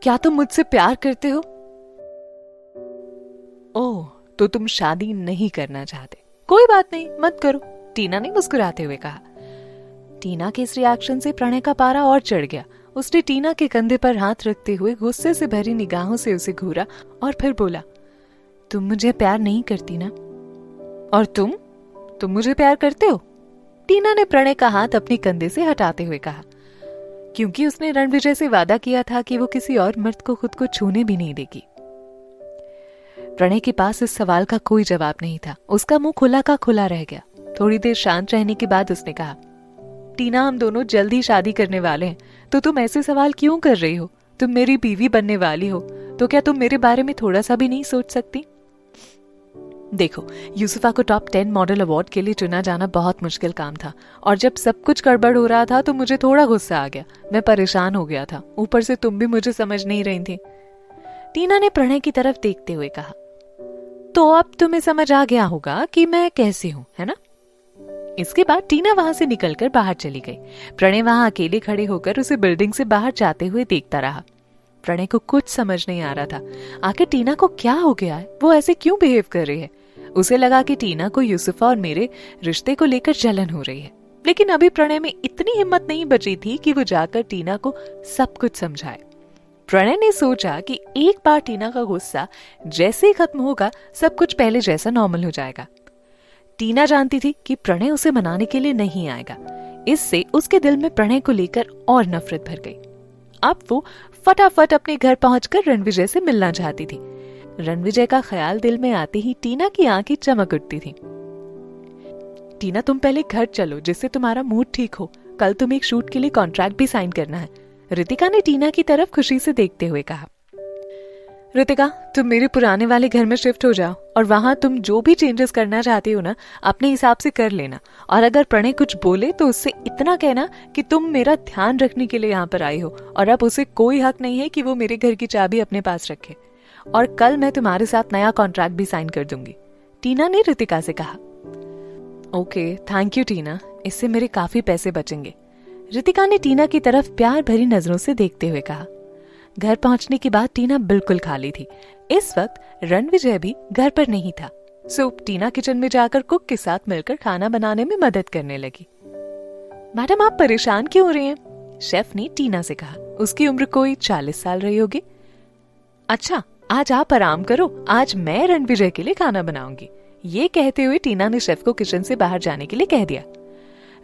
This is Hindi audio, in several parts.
क्या तुम मुझसे प्यार करते हो? ओह, तो तुम शादी नहीं करना चाहते। कोई बात नहीं, मत करो, टीना ने मुस्कुराते हुए कहा। टीना के इस रिएक्शन से प्रणय का पारा और चढ़ गया। उसने टीना के कंधे पर हाथ रखते हुए गुस्से से भरी निगाहों से उसे घूरा और फिर बोला, तुम मुझे प्यार नहीं करती ना? और तुम मुझे प्यार करते हो? टीना ने प्रणय का हाथ अपने कंधे से हटाते हुए कहा, क्योंकि उसने रणविजय से वादा किया था कि वो किसी और मर्द को खुद को छूने भी नहीं देगी। प्रणय के पास इस सवाल का कोई जवाब नहीं था। उसका मुंह खुला का खुला रह गया। थोड़ी देर शांत रहने के बाद उसने कहा, टीना, हम दोनों जल्द ही शादी करने वाले हैं, तो तुम ऐसे सवाल क्यों कर रही हो? तुम मेरी बीवी बनने वाली हो, तो क्या तुम मेरे बारे में थोड़ा सा भी नहीं सोच सकती? देखो, यूसुफा को टॉप 10 मॉडल अवार्ड के लिए चुना जाना बहुत मुश्किल काम था, और जब सब कुछ गड़बड़ हो रहा था तो मुझे थोड़ा गुस्सा आ गया। मैं परेशान हो गया था। ऊपर से तुम भी मुझे समझ नहीं रही थी। टीना ने प्रणय की तरफ देखते हुए कहा, तो अब तुम्हें समझ आ गया होगा कि मैं कैसी हूं, है ना? इसके बाद टीना वहां से निकलकर बाहर चली गई। प्रणय वहां अकेले खड़े होकर उसे बिल्डिंग से बाहर जाते हुए देखता रहा। प्रणय को कुछ समझ नहीं आ रहा था। आखिर टीना को क्या हो गया है? वो ऐसे क्यों बिहेव कर रही है? उसे लगा कि टीना को यूसुफा और मेरे रिश्ते को लेकर जलन हो रही है, लेकिन अभी प्रणय में इतनी हिम्मत नहीं बची थी कि वो जाकर टीना को सब कुछ समझाए। प्रणय ने सोचा कि एक बार टीना का गुस्सा जैसे ही खत्म होगा, सब कुछ पहले जैसा नॉर्मल हो जाएगा। टीना जानती थी कि प्रणय उसे मनाने के लिए नहीं आएगा। इससे उसके दिल में प्रणय को लेकर और नफरत भर गई। अब वो फटाफट अपने घर पहुंचकर रणविजय से मिलना चाहती थी। रणविजय का ख्याल दिल में आते ही टीना की आंखें चमक उठती थी। टीना, तुम पहले घर चलो जिससे तुम्हारा मूड ठीक हो। कल तुम्हें एक शूट के लिए कॉन्ट्रैक्ट भी साइन करना है। रितिका ने टीना की तरफ खुशी से देखते हुए कहा। रितिका, तुम मेरे पुराने वाले घर में शिफ्ट हो जाओ और वहां तुम जो भी चेंजेस करना चाहती हो ना, अपने हिसाब से कर लेना। और अगर प्रणय कुछ बोले तो उससे इतना कहना कि तुम मेरा ध्यान रखने के लिए यहाँ पर आई हो, और अब उसे कोई हक नहीं है कि वो मेरे घर की चाबी अपने पास रखे। और कल मैं तुम्हारे साथ नया कॉन्ट्रैक्ट भी साइन कर दूंगी, टीना ने रितिका से कहा। ओके, थैंक यू टीना, इससे मेरे काफी पैसे बचेंगे, रितिका ने टीना की तरफ प्यार भरी नजरों से देखते हुए कहा। घर पहुंचने के बाद टीना बिल्कुल खाली थी। इस वक्त रणविजय भी घर पर नहीं था, सो टीना किचन में जाकर कुक के साथ मिलकर खाना बनाने में मदद करने लगी। मैडम, आप परेशान क्यों हो रही हैं? शेफ ने टीना से कहा। उसकी उम्र कोई 40 साल रही होगी। अच्छा, आज आप आराम करो, आज मैं रणविजय के लिए खाना बनाऊंगी, ये कहते हुए टीना ने शेफ को किचन से बाहर जाने के लिए कह दिया।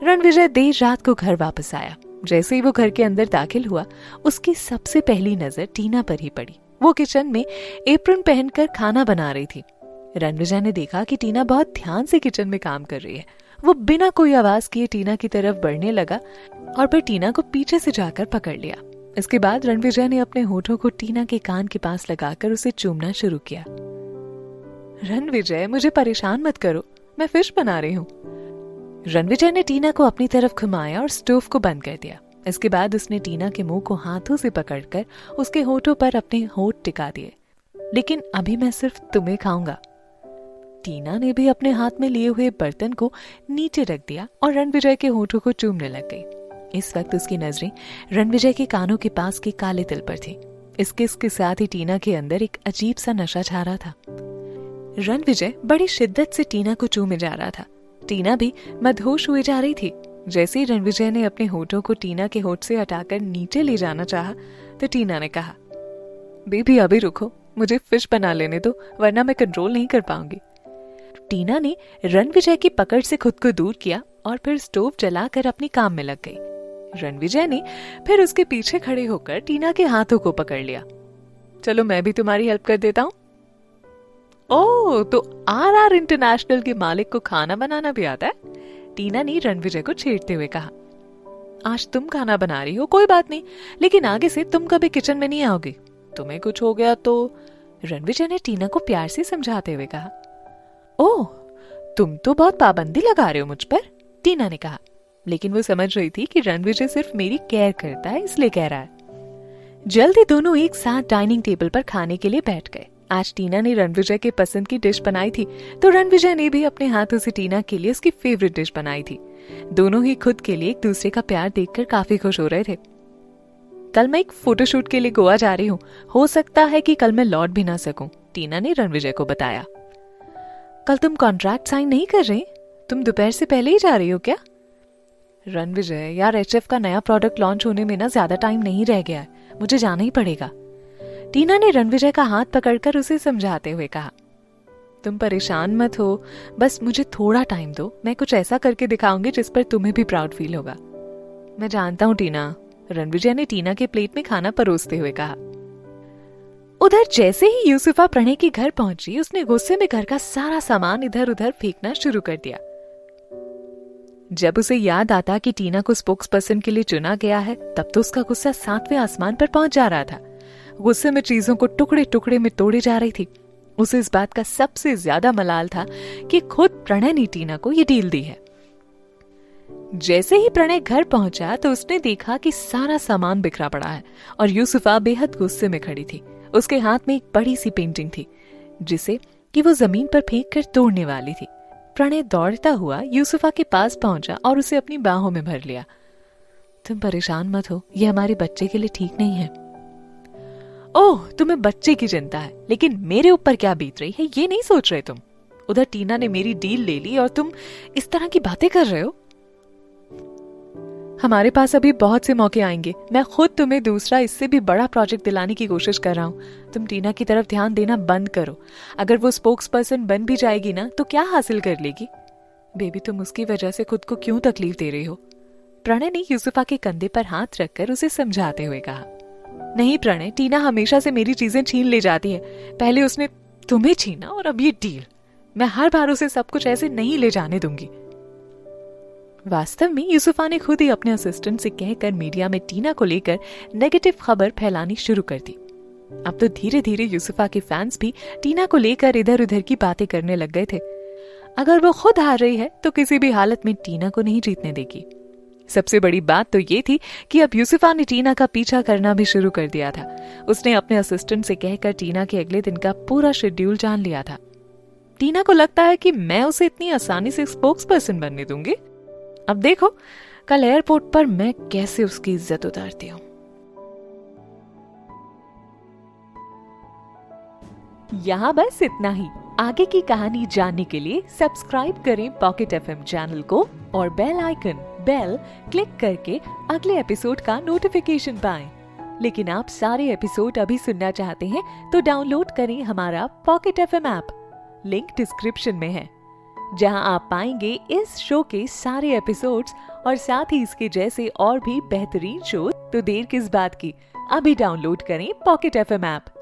रणविजय देर रात को घर वापस आया। जैसे ही वो घर के अंदर दाखिल हुआ, उसकी सबसे पहली नजर टीना पर ही पड़ी। वो किचन में एप्रन पहनकर खाना बना रही थी। रणविजय ने देखा कि टीना बहुत ध्यान से किचन में काम कर रही है। वो बिना कोई आवाज किए टीना की तरफ बढ़ने लगा और फिर टीना को पीछे से जाकर पकड़ लिया। इसके बाद रणविजय ने अपने होठों को टीना के कान के पास लगाकर उसे चूमना शुरू किया। रणविजय, मुझे परेशान मत करो, मैं फिश बना रही हूँ। रणविजय ने टीना को अपनी तरफ घुमाया और स्टोव को बंद कर दिया। इसके बाद उसने टीना के मुंह को हाथों से पकड़कर उसके होठों पर अपने होठ टिका दिए। लेकिन अभी मैं सिर्फ तुम्हें खाऊंगा। टीना ने भी अपने हाथ में लिए हुए बर्तन को नीचे रख दिया और रणविजय के होठों को चूमने लग गई। इस वक्त उसकी नजरें रणविजय के कानों के पास के काले तिल पर थी। इस किस के साथ ही टीना के अंदर एक अजीब सा नशा छा रहा था। रणविजय बड़ी शिद्दत से टीना को चूमे जा रहा था। टीना भी मदहोश हुए जा रही थी। जैसे ही रणविजय ने अपने होठों को टीना के होठ से हटाकर नीचे ले जाना चाहा, तो टीना ने कहा, बेबी अभी रुको, मुझे फिश बना लेने दो, वरना मैं कंट्रोल नहीं कर पाऊंगी। टीना ने रणविजय की पकड़ से खुद को दूर किया और फिर स्टोव जलाकर अपने काम में लग गई। रणविजय ने फिर उसके पीछे खड़े होकर टीना के हाथों को पकड़ लिया। चलो मैं भी तुम्हारी हेल्प कर देता हूँ। ओह, तो आरआर इंटरनेशनल के मालिक को खाना बनाना भी आता है? टीना ने रणविजय को छेड़ते हुए कहा। आज तुम खाना बना रही हो, कोई बात नहीं, लेकिन आगे से तुम कभी किचन में नहीं आओगी। तुम्हें कुछ हो गया तो, रणविजय ने टीना को प्यार से समझाते हुए कहा। ओह, तुम तो बहुत पाबंदी लगा रहे हो मुझ पर, टीना ने कहा। लेकिन वो समझ रही थी कि रणविजय सिर्फ मेरी केयर करता है, इसलिए कह रहा है। जल्दी दोनों एक साथ डाइनिंग टेबल पर खाने के लिए बैठ गए। आज टीना ने रणविजय के पसंद की डिश बनाई थी, तो रणविजय ने भी अपने हाथों से टीना के लिए उसकी फेवरेट डिश बनाई थी। दोनों ही खुद के लिए एक दूसरे का प्यार देखकर काफी खुश हो रहे थे। कल मैं एक फोटोशूट के लिए गोवा जा रही हूँ, हो सकता है कि कल मैं लौट भी ना सकूं, टीना ने रणविजय को बताया। कल तुम कॉन्ट्रैक्ट साइन नहीं कर रहे? तुम दोपहर से पहले ही जा रही हो क्या? रणविजय, यार एचएफ का नया प्रोडक्ट लॉन्च होने में ना ज्यादा टाइम नहीं रह गया है, मुझे जाना ही पड़ेगा। टीना ने रणविजय का हाथ पकड़कर उसे समझाते हुए कहा। तुम परेशान मत हो, बस मुझे थोड़ा टाइम दो, मैं कुछ ऐसा करके दिखाऊंगी जिस पर तुम्हें भी प्राउड फील होगा। मैं जानता हूँ टीना, रणविजय ने टीना के प्लेट में खाना परोसते हुए कहा। उधर जैसे ही यूसुफा प्रणय के घर पहुंची, उसने गुस्से में घर का सारा सामान इधर उधर फेंकना शुरू कर दिया। जब उसे याद आता कि टीना को स्पोक्स पर्सन के लिए चुना गया है, तब तो उसका गुस्सा 7वें आसमान पर पहुंच जा रहा था। गुस्से में चीजों को टुकड़े टुकड़े में तोड़े जा रही थी। उसे इस बात का सबसे ज्यादा मलाल था कि खुद प्रणय ने टीना को ये डील दी है। जैसे ही प्रणय घर पहुंचा तो उसने देखा कि सारा सामान बिखरा पड़ा है और यूसुफा बेहद गुस्से में खड़ी थी। उसके हाथ में एक बड़ी सी पेंटिंग थी जिसे कि वो जमीन पर फेंक कर तोड़ने वाली थी। प्रणय दौड़ता हुआ यूसुफा के पास पहुंचा और उसे अपनी बाहों में भर लिया। तुम परेशान मत हो, यह हमारे बच्चे के लिए ठीक नहीं है। ओह, तुम्हें बच्चे की चिंता है, लेकिन मेरे ऊपर क्या बीत रही है ये नहीं सोच रहे तुम। उधर टीना ने मेरी डील ले ली और तुम इस तरह की बातें कर रहे हो। हमारे पास अभी बहुत से मौके आएंगे, मैं खुद तुम्हें दूसरा इससे भी बड़ा प्रोजेक्ट दिलाने की कोशिश कर रहा हूँ। तुम टीना की तरफ ध्यान देना बंद करो। अगर वो स्पोक्स पर्सन बन भी जाएगी ना तो क्या हासिल कर लेगी? बेबी, तुम उसकी वजह से खुद को क्यों तकलीफ दे रही हो? प्रणय ने यूसुफा के कंधे पर हाथ रखकर उसे समझाते हुए कहा। नहीं प्रणय, टीना हमेशा से मेरी चीजें छीन ले जाती है। पहले उसने तुम्हें छीना और अब ये डील। मैं हर बार उसे सब कुछ ऐसे नहीं ले जाने दूंगी। वास्तव में यूसुफा ने खुद ही अपने असिस्टेंट से कहकर मीडिया में टीना को लेकर नेगेटिव खबर फैलानी शुरू कर दी। अब तो धीरे धीरे यूसुफा के फैंस भी टीना को लेकर इधर उधर की बातें करने लग गए थे। अगर वो खुद हार रही है तो किसी भी हालत में टीना को नहीं जीतने देगी। सबसे बड़ी बात तो ये थी कि अब यूसुफा ने टीना का पीछा करना भी शुरू कर दिया था। उसने अपने असिस्टेंट से कहकर टीना के अगले दिन का पूरा शेड्यूल जान लिया था। टीना को लगता है कि मैं उसे इतनी आसानी से स्पोक्स पर्सन बनने दूंगी। अब देखो कल एयरपोर्ट पर मैं कैसे उसकी इज्जत उतारती हूँ। यहाँ बस इतना ही। आगे की कहानी जानने के लिए सब्सक्राइब करें पॉकेट एफएम चैनल को और बेल आइकन बेल क्लिक करके अगले एपिसोड का नोटिफिकेशन पाएं। लेकिन आप सारे एपिसोड अभी सुनना चाहते हैं तो डाउनलोड करें हमारा pocket FM app. Link description में है, जहां आप पाएंगे इस शो के सारे एपिसोड्स और साथ ही इसके जैसे और भी बेहतरीन शो। तो देर किस बात की, अभी डाउनलोड करें पॉकेट एफएम ऐप।